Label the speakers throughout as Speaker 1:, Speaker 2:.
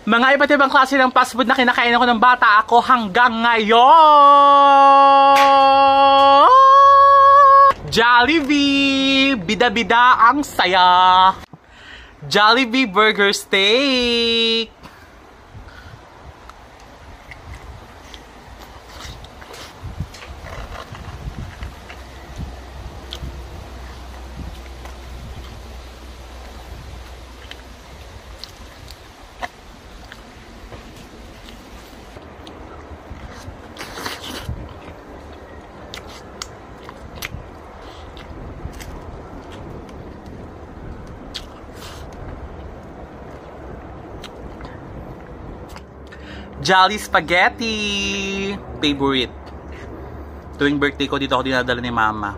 Speaker 1: Mga iba't ibang klase ng fast food na kinakain ako ng bata ako hanggang ngayon. Jollibee! Bida-bida ang saya. Jollibee Burger Steak. Jolly Spaghetti! Favorite. Tuwing birthday ko, dito ako dinadala ni Mama.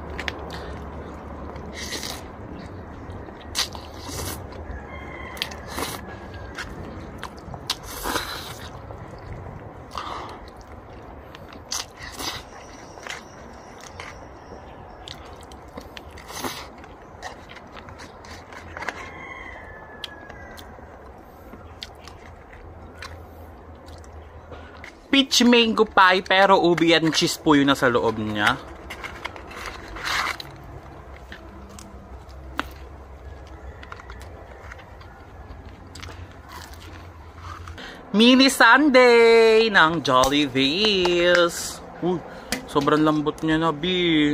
Speaker 1: Peach mango pie pero ubi and cheese po yun nasa loob niya. Mini sundae ng Jollibee's. Uy, sobrang lambot niya na, bi.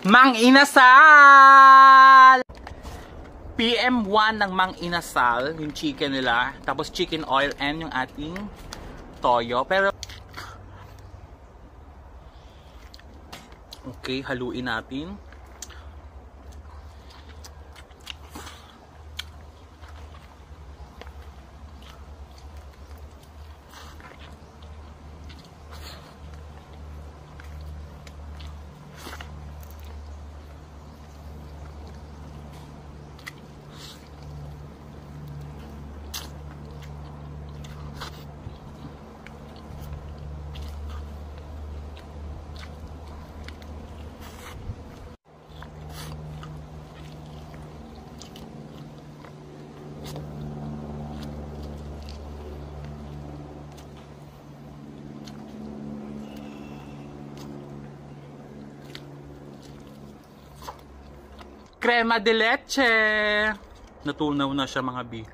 Speaker 1: Mang Inasal! PM1 ng Mang Inasal, yung chicken nila. Tapos chicken oil and yung ating toyo. Pero okay, haluin natin. Crema de leche. Natunaw na siya, mga bi.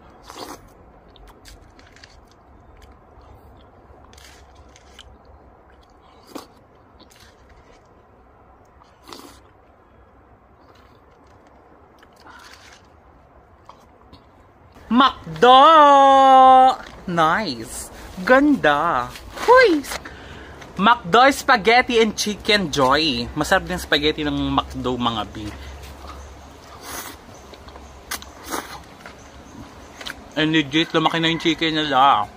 Speaker 1: McDo! Nice. Ganda. Huy! McDo spaghetti and chicken joy. Masarap din spaghetti ng McDo, mga bi. And legit, lumaki na yung chicken nila.